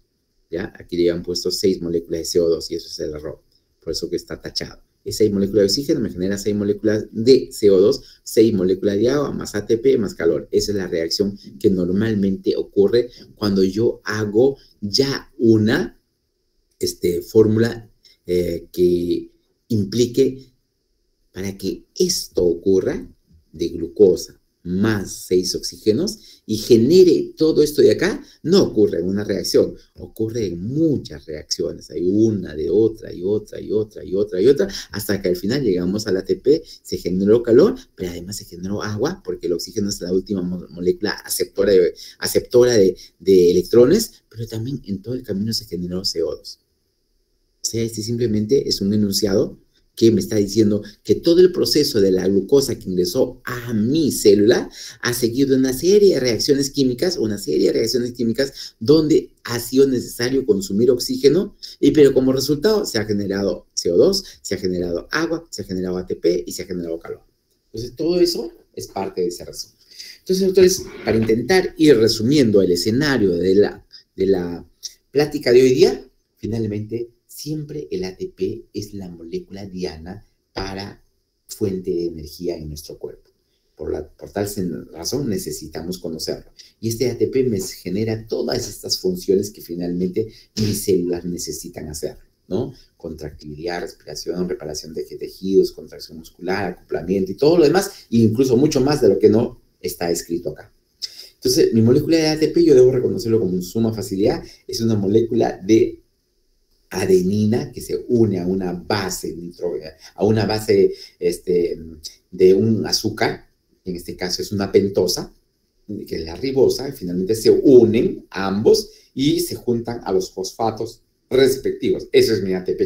¿Ya? Aquí le han puesto 6 moléculas de CO2 y eso es el error. Por eso que está tachado. Es 6 moléculas de oxígeno, me genera 6 moléculas de CO2, 6 moléculas de agua, más ATP, más calor. Esa es la reacción que normalmente ocurre cuando yo hago ya una fórmula que implique, para que esto ocurra, de glucosa más 6 oxígenos y genere todo esto de acá, no ocurre en una reacción, ocurre en muchas reacciones. Hay una de otra y otra y otra y otra y otra, hasta que al final llegamos al ATP, se generó calor, pero además se generó agua, porque el oxígeno es la última molécula aceptora de electrones, pero también en todo el camino se generó CO2. O sea, simplemente es un enunciado que me está diciendo que todo el proceso de la glucosa que ingresó a mi célula ha seguido una serie de reacciones químicas, donde ha sido necesario consumir oxígeno, pero como resultado se ha generado CO2, se ha generado agua, se ha generado ATP y se ha generado calor. Entonces, todo eso es parte de ese resumen. Entonces, doctores, para intentar ir resumiendo el escenario de la plática de hoy día, finalmente, siempre el ATP es la molécula diana para fuente de energía en nuestro cuerpo. Por tal razón necesitamos conocerlo. Y este ATP me genera todas estas funciones que finalmente mis células necesitan hacer, ¿no? Contractibilidad, respiración, reparación de tejidos, contracción muscular, acoplamiento y todo lo demás, e incluso mucho más de lo que no está escrito acá. Entonces, mi molécula de ATP, yo debo reconocerlo con suma facilidad, es una molécula de adenina que se une a una base de un azúcar, en este caso es una pentosa, que es la ribosa, y finalmente se unen ambos y se juntan a los fosfatos respectivos. Eso es mi ATP.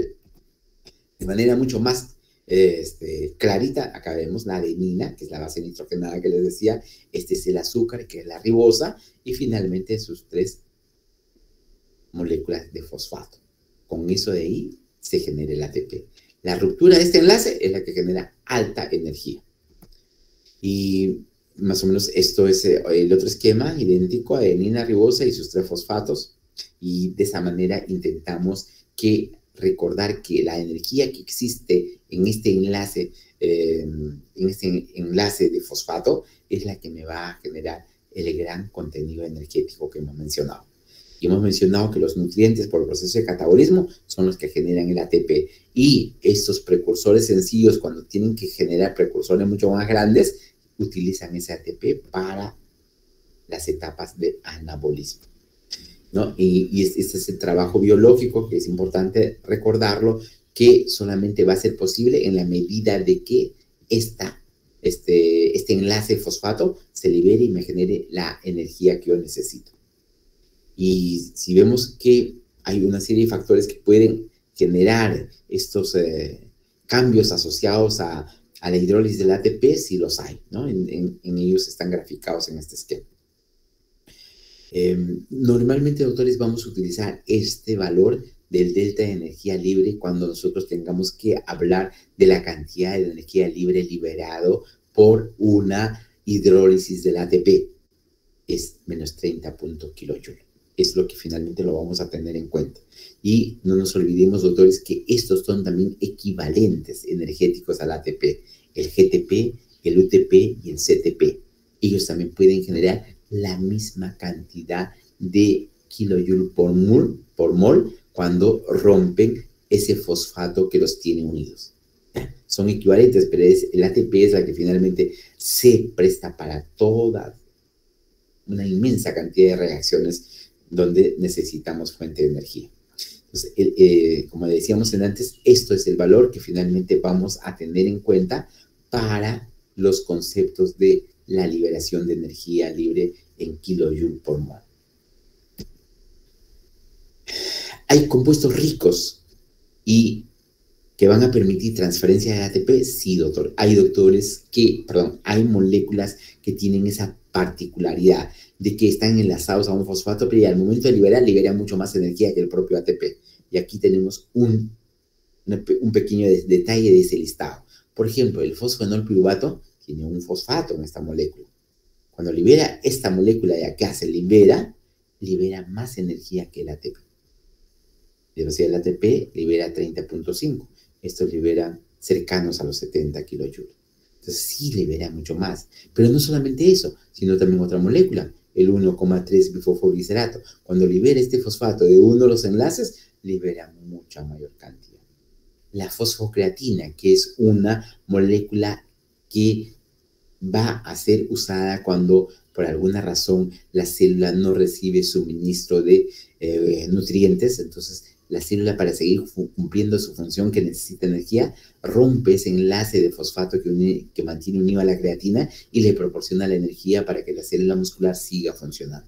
De manera mucho más clarita, acá vemos la adenina, que es la base nitrogenada que les decía, este es el azúcar, que es la ribosa, y finalmente sus 3 moléculas de fosfato. Con eso de ahí se genera el ATP. La ruptura de este enlace es la que genera alta energía. Y más o menos esto es el otro esquema, idéntico, adenina, ribosa y sus 3 fosfatos. Y de esa manera intentamos recordar que la energía que existe en este enlace de fosfato es la que me va a generar el gran contenido energético que hemos mencionado. Y hemos mencionado que los nutrientes por el proceso de catabolismo son los que generan el ATP. Y estos precursores sencillos, cuando tienen que generar precursores mucho más grandes, utilizan ese ATP para las etapas de anabolismo, ¿no? Y este es el trabajo biológico, que es importante recordarlo, que solamente va a ser posible en la medida de que este enlace fosfato se libere y me genere la energía que yo necesito. Y si vemos que hay una serie de factores que pueden generar estos cambios asociados a la hidrólisis del ATP, sí los hay, ¿no? En ellos están graficados en este esquema. Normalmente, doctores, vamos a utilizar este valor del delta de energía libre cuando nosotros tengamos que hablar de la cantidad de energía libre liberado por una hidrólisis del ATP. Es menos 30 kilojoules. Es lo que finalmente lo vamos a tener en cuenta. Y no nos olvidemos, doctores, que estos son también equivalentes energéticos al ATP. El GTP, el UTP y el CTP. Ellos también pueden generar la misma cantidad de kilojoule por mol cuando rompen ese fosfato que los tiene unidos. Son equivalentes, pero el ATP es la que finalmente se presta para toda una inmensa cantidad de reacciones donde necesitamos fuente de energía. Entonces, como decíamos antes, esto es el valor que finalmente vamos a tener en cuenta para los conceptos de la liberación de energía libre en kilojoule por mol. ¿Hay compuestos ricos y que van a permitir transferencia de ATP? Sí, doctor. Hay moléculas que tienen esa particularidad de que están enlazados a un fosfato, pero al momento de liberar, libera mucho más energía que el propio ATP. Y aquí tenemos un pequeño detalle de ese listado. Por ejemplo, el fosfenolpiruvato tiene un fosfato en esta molécula. Cuando libera esta molécula de acá, libera más energía que el ATP. O sea, el ATP libera 30.5. Estos liberan cercanos a los 70 kilojoules. Entonces sí libera mucho más. Pero no solamente eso, sino también otra molécula, el 1,3 bifosfoglicerato. Cuando libera este fosfato de uno de los enlaces, libera mucha mayor cantidad. La fosfocreatina, que es una molécula que va a ser usada cuando por alguna razón la célula no recibe suministro de nutrientes. Entonces la célula, para seguir cumpliendo su función que necesita energía, rompe ese enlace de fosfato que mantiene unido a la creatina y le proporciona la energía para que la célula muscular siga funcionando.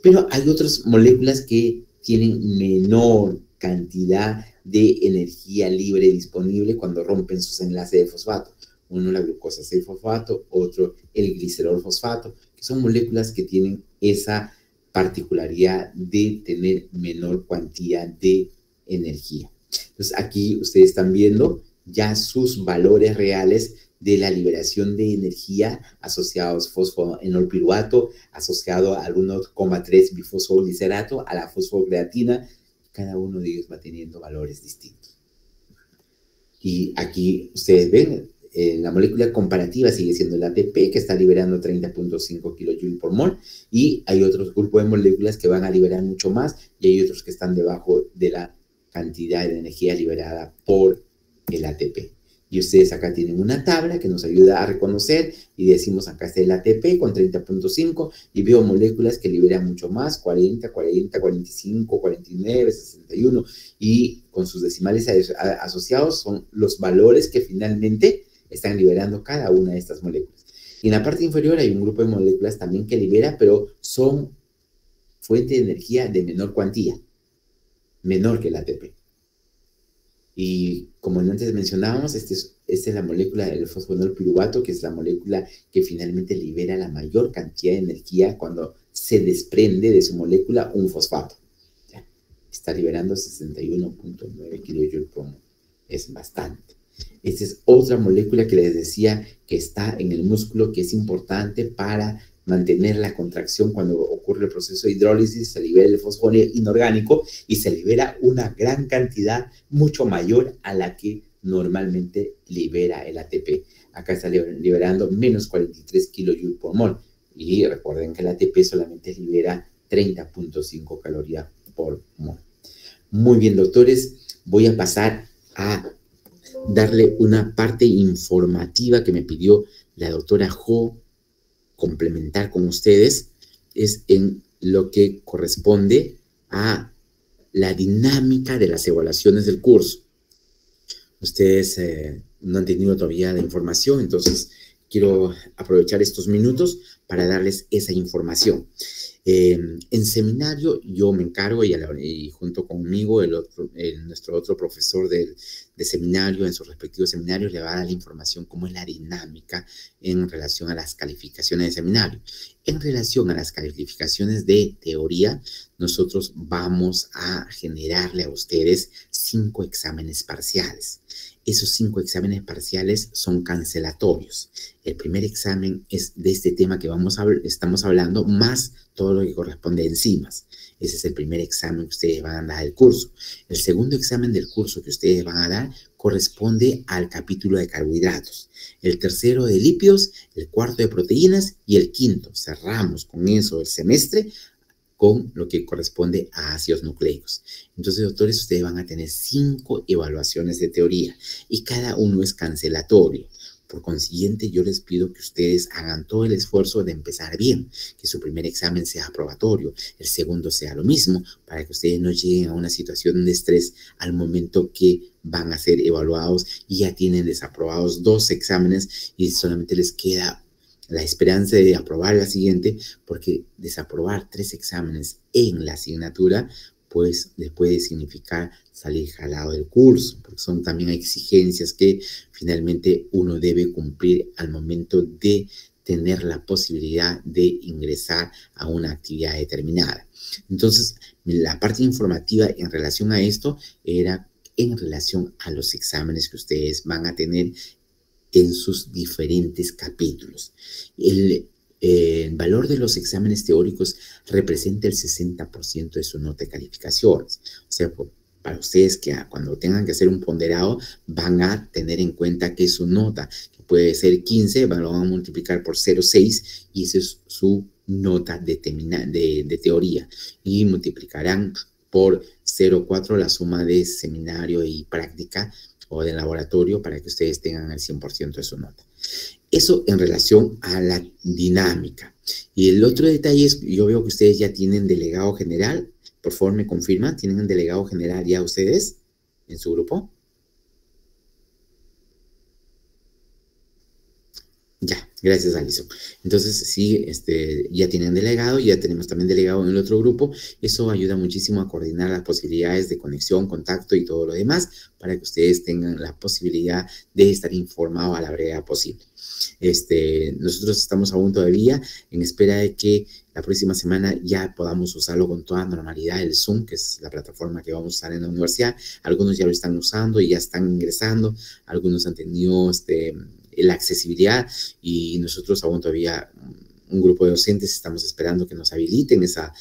Pero hay otras moléculas que tienen menor cantidad de energía libre disponible cuando rompen sus enlaces de fosfato. Uno, la glucosa 6-fosfato, otro, el glicerol fosfato, que son moléculas que tienen esa particularidad de tener menor cantidad de energía. Entonces, aquí ustedes están viendo ya sus valores reales de la liberación de energía asociados a fosfenolpiruvato, asociado al 1,3 bifosfoglicerato, a la fosfocreatina. Cada uno de ellos va teniendo valores distintos. Y aquí ustedes ven, la molécula comparativa sigue siendo el ATP, que está liberando 30.5 kilojoules por mol, y hay otros grupos de moléculas que van a liberar mucho más, y hay otros que están debajo de la cantidad de energía liberada por el ATP. Y ustedes acá tienen una tabla que nos ayuda a reconocer, y decimos acá está el ATP con 30.5, y veo moléculas que liberan mucho más, 40, 45, 49, 61, y con sus decimales asociados son los valores que finalmente están liberando cada una de estas moléculas. Y en la parte inferior hay un grupo de moléculas también que libera, pero son fuente de energía de menor cuantía, menor que el ATP. Y como antes mencionábamos, esta es la molécula del fosfenolpiruvato, que es la molécula que finalmente libera la mayor cantidad de energía cuando se desprende de su molécula un fosfato. ¿Ya? Está liberando 61.9 kilojoules por mol. Es bastante. Esta es otra molécula que les decía que está en el músculo, que es importante para mantener la contracción cuando ocurre el proceso de hidrólisis. Se libera el fósforo inorgánico y se libera una gran cantidad, mucho mayor a la que normalmente libera el ATP. Acá está liberando menos 43 kilojoules por mol. Y recuerden que el ATP solamente libera 30.5 calorías por mol. Muy bien, doctores, voy a pasar a darle una parte informativa que me pidió la doctora Jo complementar con ustedes. Es en lo que corresponde a la dinámica de las evaluaciones del curso. Ustedes no han tenido todavía la información, entonces quiero aprovechar estos minutos para darles esa información. En seminario yo me encargo y junto conmigo nuestro otro profesor de seminario, en sus respectivos seminarios, le va a dar la información cómo es la dinámica en relación a las calificaciones de seminario. En relación a las calificaciones de teoría, nosotros vamos a generarle a ustedes 5 exámenes parciales. Esos 5 exámenes parciales son cancelatorios. El primer examen es de este tema que estamos hablando, más todo lo que corresponde a enzimas. Ese es el primer examen que ustedes van a dar del curso. El segundo examen del curso que ustedes van a dar corresponde al capítulo de carbohidratos. El tercero de lípidos, el cuarto de proteínas y el quinto. Cerramos con eso el semestre con lo que corresponde a ácidos nucleicos. Entonces, doctores, ustedes van a tener 5 evaluaciones de teoría y cada uno es cancelatorio. Por consiguiente, yo les pido que ustedes hagan todo el esfuerzo de empezar bien, que su primer examen sea aprobatorio, el segundo sea lo mismo, para que ustedes no lleguen a una situación de estrés al momento que van a ser evaluados y ya tienen desaprobados 2 exámenes y solamente les queda la esperanza de aprobar la siguiente, porque desaprobar 3 exámenes en la asignatura pues les puede significar salir jalado del curso, porque son también exigencias que finalmente uno debe cumplir al momento de tener la posibilidad de ingresar a una actividad determinada. Entonces, la parte informativa en relación a esto era en relación a los exámenes que ustedes van a tener en sus diferentes capítulos. El valor de los exámenes teóricos representa el 60% de su nota de calificaciones. O sea, para ustedes que cuando tengan que hacer un ponderado van a tener en cuenta que su nota, que puede ser 15, lo van a multiplicar por 0,6 y esa es su nota de teoría. Y multiplicarán por 0,4 la suma de seminario y práctica o de laboratorio para que ustedes tengan el 100% de su nota. Eso en relación a la dinámica. Y el otro detalle es, yo veo que ustedes ya tienen delegado general. Por favor, me confirman, ¿tienen un delegado general ya ustedes en su grupo? Ya, gracias, Alison. Entonces, sí, ya tienen delegado, ya tenemos también delegado en el otro grupo. Eso ayuda muchísimo a coordinar las posibilidades de conexión, contacto y todo lo demás para que ustedes tengan la posibilidad de estar informados a la brevedad posible. Nosotros estamos aún todavía en espera de que la próxima semana ya podamos usarlo con toda normalidad, el Zoom, que es la plataforma que vamos a usar en la universidad. Algunos ya lo están usando y ya están ingresando, algunos han tenido la accesibilidad y nosotros aún todavía, un grupo de docentes, estamos esperando que nos habiliten esa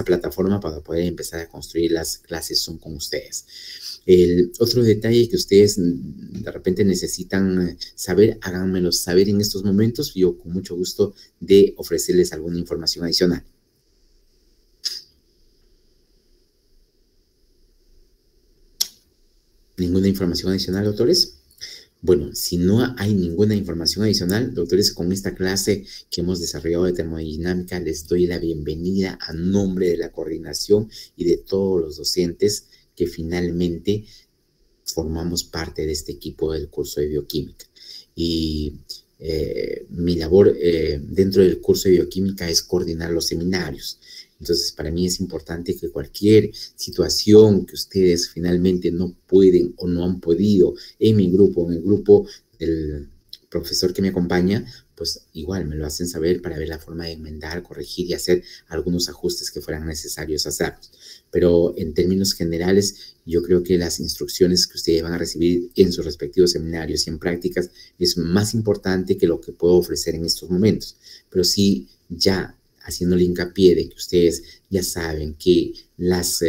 plataforma para poder empezar a construir las clases Zoom con ustedes. El otro detalle que ustedes de repente necesitan saber, háganmelo saber en estos momentos. Yo con mucho gusto de ofrecerles alguna información adicional. ¿Ninguna información adicional, doctores? Bueno, si no hay ninguna información adicional, doctores, con esta clase que hemos desarrollado de termodinámica, les doy la bienvenida a nombre de la coordinación y de todos los docentes que finalmente formamos parte de este equipo del curso de bioquímica. Y mi labor dentro del curso de bioquímica es coordinar los seminarios. Entonces, para mí es importante que cualquier situación que ustedes finalmente no pueden o no han podido en mi grupo, en el grupo del profesor que me acompaña, pues igual me lo hacen saber para ver la forma de enmendar, corregir y hacer algunos ajustes que fueran necesarios hacer. Pero en términos generales, yo creo que las instrucciones que ustedes van a recibir en sus respectivos seminarios y en prácticas es más importante que lo que puedo ofrecer en estos momentos. Pero sí, ya haciéndole hincapié de que ustedes ya saben que las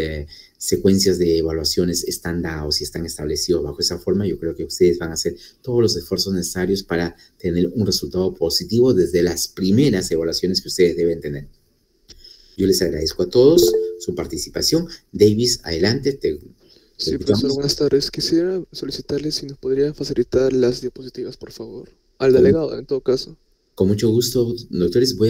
secuencias de evaluaciones están dados y están establecidos bajo esa forma, yo creo que ustedes van a hacer todos los esfuerzos necesarios para tener un resultado positivo desde las primeras evaluaciones que ustedes deben tener. Yo les agradezco a todos su participación. Davis, adelante. Sí, profesor, buenas tardes. Quisiera solicitarle si nos podría facilitar las diapositivas, por favor. Al delegado, en todo caso. Con mucho gusto, doctores. Voy a